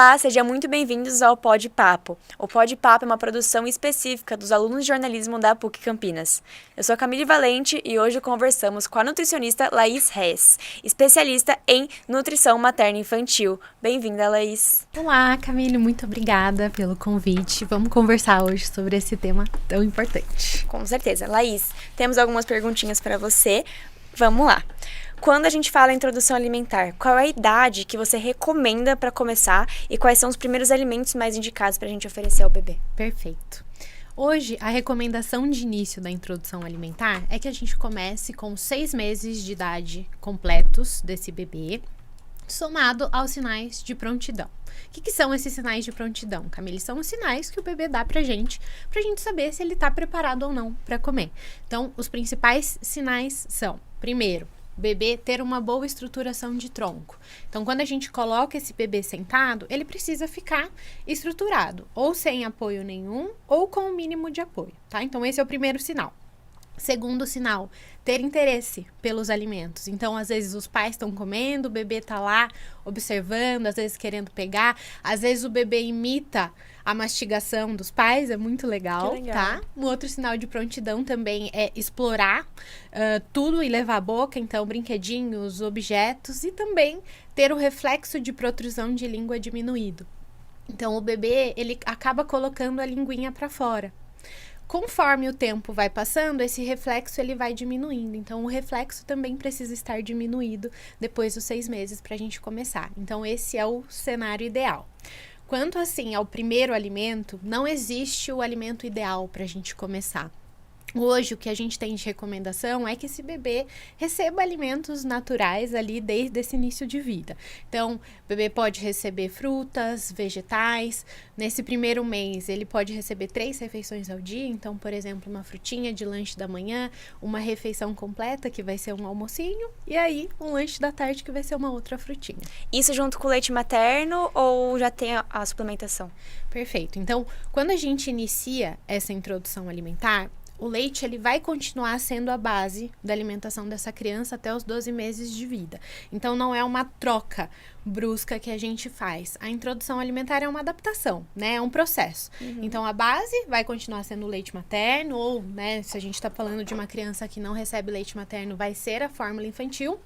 Olá, sejam muito bem-vindos ao Pod Papo. O Pod Papo é uma produção específica dos alunos de jornalismo da PUC Campinas. Eu sou a Camille Valente e hoje conversamos com a nutricionista Laís Hess, especialista em nutrição materna e infantil. Bem-vinda, Laís. Olá, Camille, muito obrigada pelo convite. Vamos conversar hoje sobre esse tema tão importante. Com certeza. Laís, temos algumas perguntinhas para você. Vamos lá. Quando a gente fala em introdução alimentar, qual é a idade que você recomenda para começar e quais são os primeiros alimentos mais indicados para a gente oferecer ao bebê? Perfeito. Hoje, a recomendação de início da introdução alimentar é que a gente comece com 6 meses de idade completos desse bebê, somado aos sinais de prontidão. O que são esses sinais de prontidão, Camille? São os sinais que o bebê dá pra gente saber se ele tá preparado ou não para comer. Então, os principais sinais são, primeiro, o bebê ter uma boa estruturação de tronco. Então, quando a gente coloca esse bebê sentado, ele precisa ficar estruturado, ou sem apoio nenhum, ou com o mínimo de apoio, tá? Então, esse é o primeiro sinal. Segundo sinal, ter interesse pelos alimentos. Então, às vezes, os pais estão comendo, o bebê tá lá observando, às vezes querendo pegar, às vezes o bebê imita a mastigação dos pais, é muito legal, tá? Um outro sinal de prontidão também é explorar tudo e levar à boca, então brinquedinhos, objetos, e também ter o reflexo de protrusão de língua diminuído. Então, o bebê, ele acaba colocando a linguinha para fora. Conforme o tempo vai passando, esse reflexo ele vai diminuindo. Então, o reflexo também precisa estar diminuído depois dos 6 meses para a gente começar. Então, esse é o cenário ideal. Quanto assim ao primeiro alimento, não existe o alimento ideal para a gente começar. Hoje, o que a gente tem de recomendação é que esse bebê receba alimentos naturais ali desde esse início de vida. Então, o bebê pode receber frutas, vegetais. Nesse primeiro mês, ele pode receber 3 refeições ao dia. Então, por exemplo, uma frutinha de lanche da manhã, uma refeição completa, que vai ser um almocinho, e aí um lanche da tarde, que vai ser uma outra frutinha. Isso junto com o leite materno ou já tem a suplementação? Perfeito. Então, quando a gente inicia essa introdução alimentar, o leite ele vai continuar sendo a base da alimentação dessa criança até os 12 meses de vida. Então, não é uma troca brusca que a gente faz. A introdução alimentar é uma adaptação, né? É um processo. Então, a base vai continuar sendo o leite materno ou, né, se a gente está falando de uma criança que não recebe leite materno, vai ser a fórmula infantil.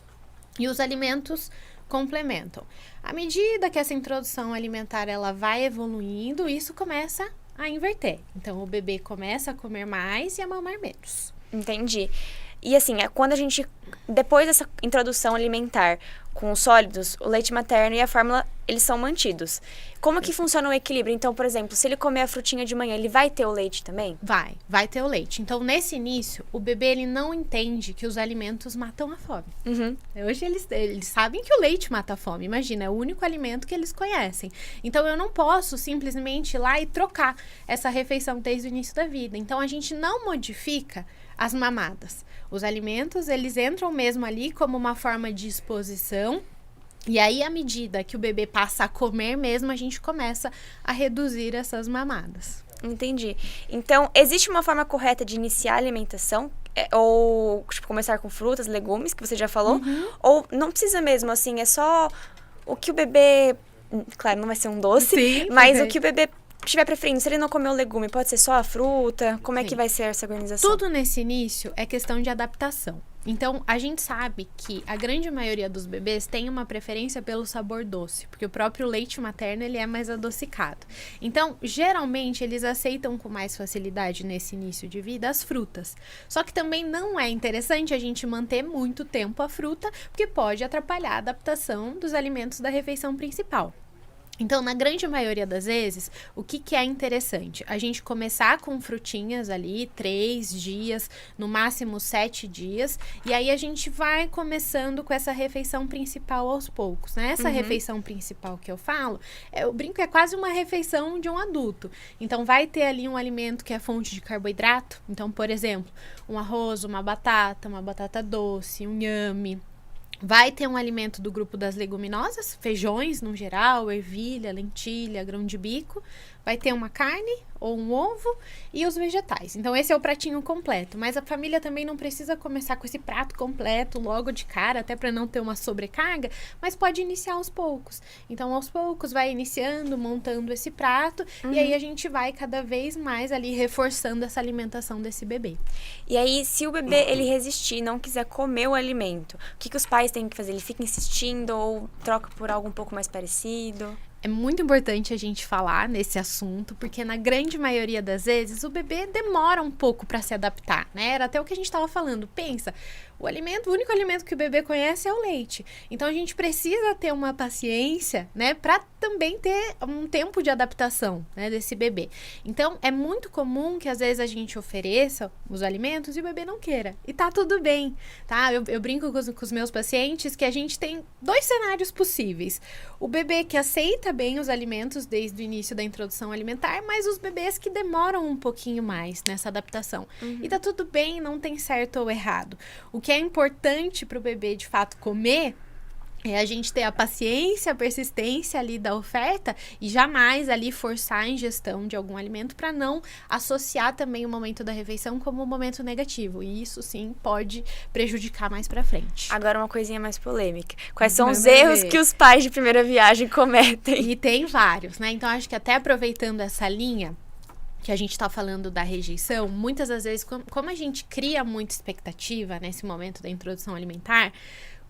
E os alimentos complementam. À medida que essa introdução alimentar ela vai evoluindo, isso começa a inverter. Então, o bebê começa a comer mais e a mamar menos. Entendi. E assim, quando a gente, depois dessa introdução alimentar com os sólidos, o leite materno e a fórmula, eles são mantidos. Como que funciona o equilíbrio? Então, por exemplo, se ele comer a frutinha de manhã, ele vai ter o leite também? Vai ter o leite. Então, nesse início, o bebê, ele não entende que os alimentos matam a fome. Hoje, eles sabem que o leite mata a fome. Imagina, é o único alimento que eles conhecem. Então, eu não posso simplesmente ir lá e trocar essa refeição desde o início da vida. Então, a gente não modifica as mamadas. Os alimentos, eles entram mesmo ali como uma forma de exposição. E aí, à medida que o bebê passa a comer mesmo, a gente começa a reduzir essas mamadas. Entendi. Então, existe uma forma correta de iniciar a alimentação? Ou, tipo, começar com frutas, legumes, que você já falou? Ou não precisa mesmo, assim, é só o que o bebê... Claro, não vai ser um doce, Sim, mas o que o bebê estiver preferindo. Se ele não comer o legume, pode ser só a fruta? Como é que vai ser essa organização? Tudo nesse início é questão de adaptação. Então, a gente sabe que a grande maioria dos bebês tem uma preferência pelo sabor doce, porque o próprio leite materno, ele é mais adocicado. Então, geralmente, eles aceitam com mais facilidade nesse início de vida as frutas. Só que também não é interessante a gente manter muito tempo a fruta, porque pode atrapalhar a adaptação dos alimentos da refeição principal. Então, na grande maioria das vezes, o que é interessante? A gente começar com frutinhas ali, 3 dias, no máximo 7 dias, e aí a gente vai começando com essa refeição principal aos poucos, né? Essa refeição principal que eu falo, eu brinco, é quase uma refeição de um adulto. Então, vai ter ali um alimento que é fonte de carboidrato. Então, por exemplo, um arroz, uma batata doce, um inhame. Vai ter um alimento do grupo das leguminosas, feijões no geral, ervilha, lentilha, grão de bico. vai ter uma carne ou um ovo e os vegetais. Então, esse é o pratinho completo. Mas a família também não precisa começar com esse prato completo logo de cara, até para não ter uma sobrecarga, mas pode iniciar aos poucos. Então, aos poucos, vai iniciando, montando esse prato, e aí a gente vai cada vez mais ali reforçando essa alimentação desse bebê. E aí, se o bebê ele resistir, não quiser comer o alimento, o que os pais têm que fazer? Ele fica insistindo ou troca por algo um pouco mais parecido? É muito importante a gente falar nesse assunto, porque na grande maioria das vezes o bebê demora um pouco para se adaptar, né? Era até o que a gente estava falando. Pensa, o único alimento que o bebê conhece é o leite. Então a gente precisa ter uma paciência, né, para também ter um tempo de adaptação, né, desse bebê. Então é muito comum que às vezes a gente ofereça os alimentos e o bebê não queira. E tá tudo bem, tá? Eu brinco com os meus pacientes que a gente tem 2 cenários possíveis. O bebê que aceita bem os alimentos desde o início da introdução alimentar, mas os bebês que demoram um pouquinho mais nessa adaptação. E tá tudo bem, não tem certo ou errado. O que é importante para o bebê de fato comer é a gente ter a paciência, a persistência ali da oferta e jamais ali forçar a ingestão de algum alimento para não associar também o momento da refeição como um momento negativo. E isso sim pode prejudicar mais para frente. Agora uma coisinha mais polêmica. Quais são os erros que os pais de primeira viagem cometem? E tem vários, né? Então acho que até aproveitando essa linha que a gente tá falando da rejeição, muitas das vezes, como a gente cria muita expectativa nesse momento da introdução alimentar,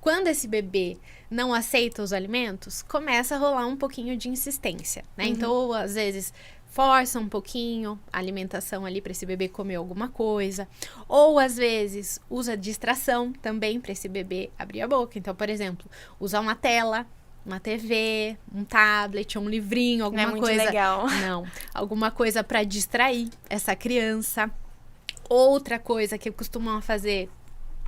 quando esse bebê não aceita os alimentos, começa a rolar um pouquinho de insistência, né? Então, às vezes, força um pouquinho a alimentação ali para esse bebê comer alguma coisa. Ou, às vezes, usa distração também para esse bebê abrir a boca. Então, por exemplo, usar uma tela, uma TV, um tablet, um livrinho, alguma coisa. Não é muito legal. Não, alguma coisa para distrair essa criança. Outra coisa que costumam fazer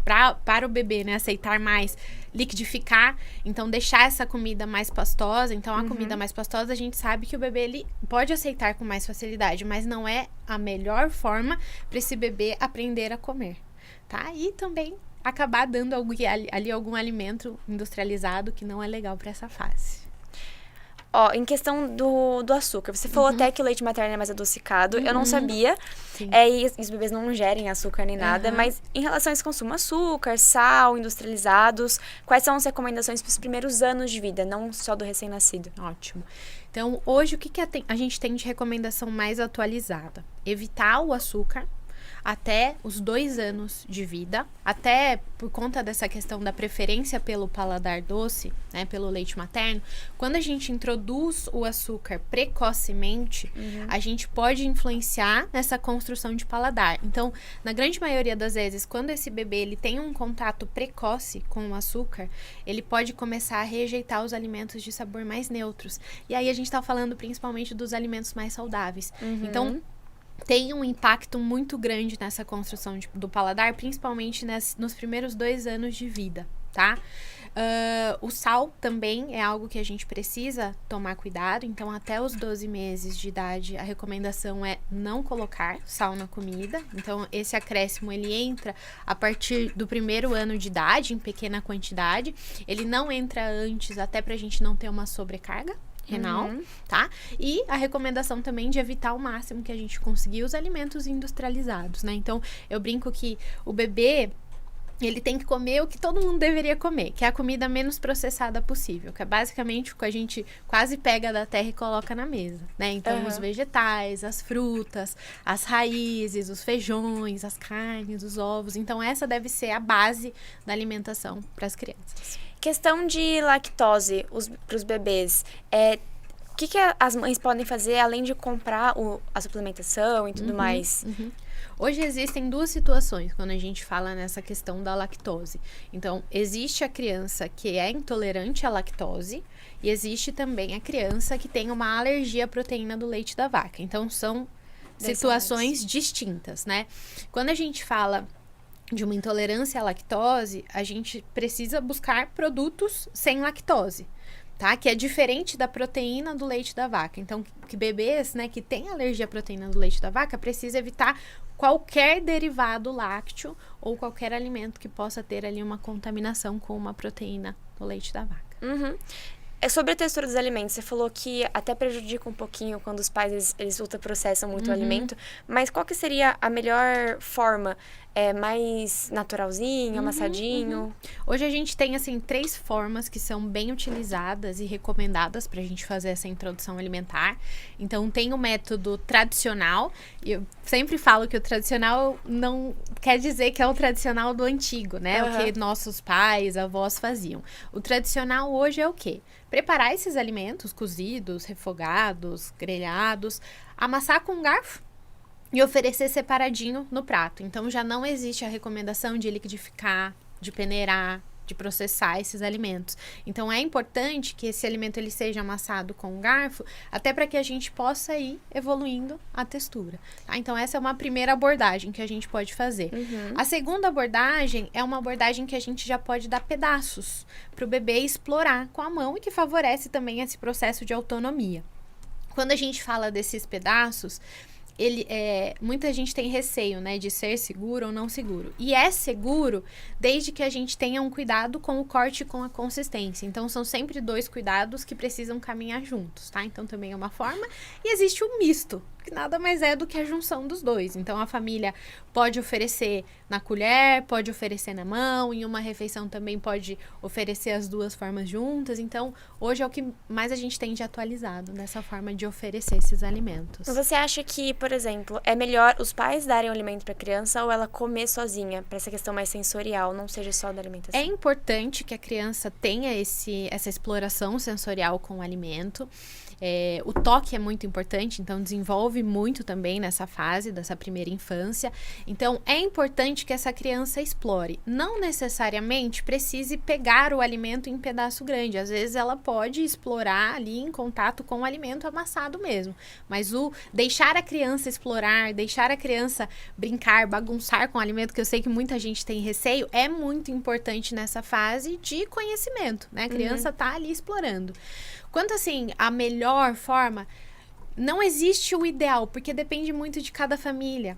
para o bebê, né, aceitar mais, liquidificar, então deixar essa comida mais pastosa. Então a comida mais pastosa a gente sabe que o bebê ele pode aceitar com mais facilidade, mas não é a melhor forma para esse bebê aprender a comer, tá? E também acabar dando ali algum alimento industrializado que não é legal para essa fase. Ó, em questão do açúcar, você falou até que o leite materno é mais adocicado, eu não sabia, e os bebês não ingerem açúcar nem nada, mas em relação a esse consumo, açúcar, sal, industrializados, quais são as recomendações para os primeiros anos de vida, não só do recém-nascido? Ótimo. Então, hoje, o que a gente tem de recomendação mais atualizada? Evitar o açúcar até os 2 anos de vida, até por conta dessa questão da preferência pelo paladar doce, né, pelo leite materno. Quando a gente introduz o açúcar precocemente, a gente pode influenciar nessa construção de paladar. Então, na grande maioria das vezes, quando esse bebê ele tem um contato precoce com o açúcar, ele pode começar a rejeitar os alimentos de sabor mais neutros. E aí a gente tá falando principalmente dos alimentos mais saudáveis. Então, tem um impacto muito grande nessa construção do paladar, principalmente nos primeiros 2 anos de vida, tá? O sal também é algo que a gente precisa tomar cuidado. Então, até os 12 meses de idade, a recomendação é não colocar sal na comida. Então, esse acréscimo, ele entra a partir do 1º ano de idade, em pequena quantidade. Ele não entra antes, até pra gente não ter uma sobrecarga renal, tá? E a recomendação também de evitar ao máximo que a gente conseguir os alimentos industrializados, né? Então, eu brinco que o bebê, ele tem que comer o que todo mundo deveria comer, que é a comida menos processada possível, que é basicamente o que a gente quase pega da terra e coloca na mesa, né? Então, os vegetais, as frutas, as raízes, os feijões, as carnes, os ovos. Então, essa deve ser a base da alimentação para as crianças. Questão de lactose para os bebês, o que as mães podem fazer além de comprar a suplementação e tudo mais? Hoje existem 2 situações quando a gente fala nessa questão da lactose. Então, existe a criança que é intolerante à lactose e existe também a criança que tem uma alergia à proteína do leite da vaca. Então, são situações distintas, né? Quando a gente fala de uma intolerância à lactose, a gente precisa buscar produtos sem lactose, tá? Que é diferente da proteína do leite da vaca. Então, que bebês, né, que têm alergia à proteína do leite da vaca, precisa evitar qualquer derivado lácteo ou qualquer alimento que possa ter ali uma contaminação com uma proteína do leite da vaca. É sobre a textura dos alimentos. Você falou que até prejudica um pouquinho quando os pais, eles ultraprocessam muito o alimento. Mas qual que seria a melhor forma? Mais naturalzinho, amassadinho? Hoje a gente tem, assim, 3 formas que são bem utilizadas e recomendadas pra gente fazer essa introdução alimentar. Então, tem o método tradicional. E eu sempre falo que o tradicional não quer dizer que é o tradicional do antigo, né? O que nossos pais, avós faziam. O tradicional hoje é o quê? Preparar esses alimentos cozidos, refogados, grelhados, amassar com um garfo e oferecer separadinho no prato. Então, já não existe a recomendação de liquidificar, de peneirar, de processar esses alimentos. Então, é importante que esse alimento ele seja amassado com um garfo, até para que a gente possa ir evoluindo a textura. Tá? Então, essa é uma primeira abordagem que a gente pode fazer. A segunda abordagem é uma abordagem que a gente já pode dar pedaços para o bebê explorar com a mão e que favorece também esse processo de autonomia. Quando a gente fala desses pedaços, muita gente tem receio, né, de ser seguro ou não seguro. E é seguro desde que a gente tenha um cuidado com o corte e com a consistência. Então, são sempre 2 cuidados que precisam caminhar juntos, tá? Então, também é uma forma. E existe o misto, que nada mais é do que a junção dos 2. Então, a família pode oferecer na colher, pode oferecer na mão, em uma refeição também pode oferecer as 2 formas juntas. Então, hoje é o que mais a gente tem de atualizado nessa forma de oferecer esses alimentos. Você acha que, por exemplo, é melhor os pais darem o alimento para a criança ou ela comer sozinha, para essa questão mais sensorial, não seja só da alimentação? É importante que a criança tenha essa exploração sensorial com o alimento. O toque é muito importante, então desenvolve muito também nessa fase dessa primeira infância. Então, é importante que essa criança explore. Não necessariamente precise pegar o alimento em pedaço grande. Às vezes, ela pode explorar ali em contato com o alimento amassado mesmo. Mas o deixar a criança explorar, deixar a criança brincar, bagunçar com o alimento, que eu sei que muita gente tem receio, é muito importante nessa fase de conhecimento, né? A criança tá ali explorando. Quanto, assim, a melhor forma, não existe o ideal, porque depende muito de cada família.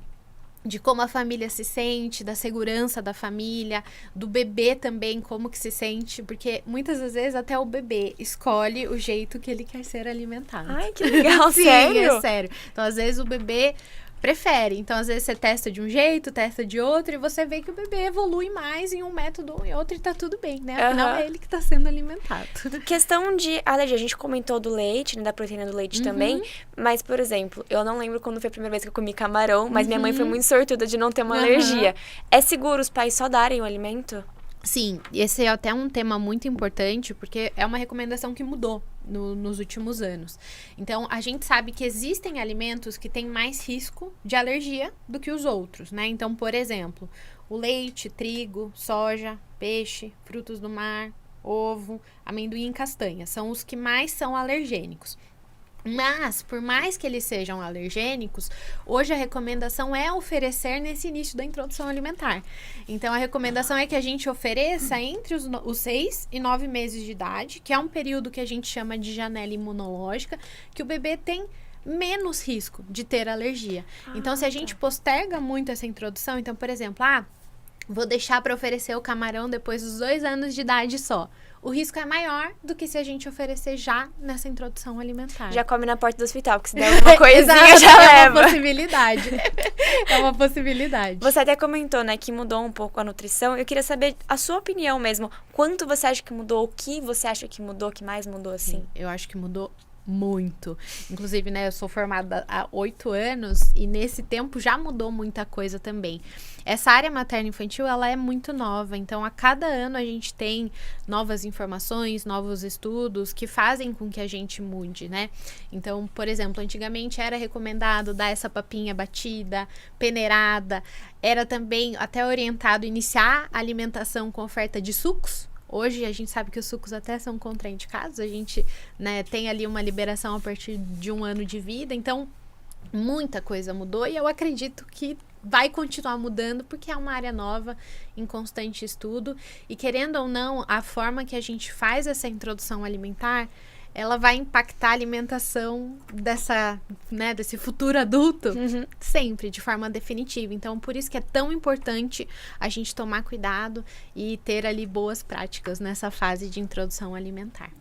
De como a família se sente, da segurança da família, do bebê também, como que se sente. Porque muitas das vezes até o bebê escolhe o jeito que ele quer ser alimentado. Ai, que legal, Sim, sério? é sério. Então, às vezes, o bebê prefere. Então, às vezes, você testa de um jeito, testa de outro, e você vê que o bebê evolui mais em um método ou em outro e tá tudo bem, né? Afinal, é ele que tá sendo alimentado. Questão de alergia, a gente comentou do leite, né, da proteína do leite também, mas, por exemplo, eu não lembro quando foi a primeira vez que eu comi camarão, mas minha mãe foi muito sortuda de não ter uma alergia. É seguro os pais só darem o alimento? Sim, esse é até um tema muito importante, porque é uma recomendação que mudou nos últimos anos. Então, a gente sabe que existem alimentos que têm mais risco de alergia do que os outros, né? Então, por exemplo, o leite, trigo, soja, peixe, frutos do mar, ovo, amendoim e castanha são os que mais são alergênicos. Mas, por mais que eles sejam alergênicos, hoje a recomendação é oferecer nesse início da introdução alimentar. Então, a recomendação é que a gente ofereça entre os 6 e 9 meses de idade, que é um período que a gente chama de janela imunológica, que o bebê tem menos risco de ter alergia. Então, se a gente posterga muito essa introdução, então, por exemplo, vou deixar para oferecer o camarão depois dos 2 anos de idade só. O risco é maior do que se a gente oferecer já nessa introdução alimentar. Já come na porta do hospital, porque se der alguma coisinha Exato, já leva. É uma possibilidade. É uma possibilidade. Você até comentou, né, que mudou um pouco a nutrição. Eu queria saber a sua opinião mesmo. Quanto você acha que mudou? O que você acha que mudou, que mais mudou, assim? Sim, eu acho que mudou muito. Inclusive, né, eu sou formada há 8 anos e nesse tempo já mudou muita coisa também. Essa área materno-infantil, ela é muito nova, então a cada ano a gente tem novas informações, novos estudos que fazem com que a gente mude, né? Então, por exemplo, antigamente era recomendado dar essa papinha batida, peneirada, era também até orientado iniciar a alimentação com oferta de sucos. Hoje a gente sabe que os sucos até são contraindicados, a gente, né, tem ali uma liberação a partir de 1 ano de vida, então muita coisa mudou e eu acredito que vai continuar mudando porque é uma área nova, em constante estudo e querendo ou não, a forma que a gente faz essa introdução alimentar, ela vai impactar a alimentação desse futuro adulto sempre, de forma definitiva. Então, por isso que é tão importante a gente tomar cuidado e ter ali boas práticas nessa fase de introdução alimentar.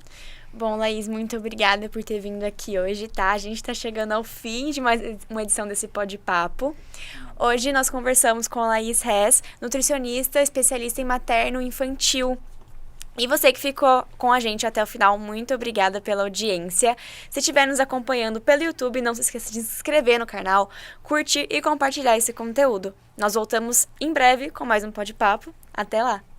Bom, Laís, muito obrigada por ter vindo aqui hoje, tá? A gente tá chegando ao fim de mais uma edição desse Pode Papo. Hoje nós conversamos com a Laís Hess, nutricionista, especialista em materno e infantil. E você que ficou com a gente até o final, muito obrigada pela audiência. Se estiver nos acompanhando pelo YouTube, não se esqueça de se inscrever no canal, curtir e compartilhar esse conteúdo. Nós voltamos em breve com mais um Pode Papo. Até lá!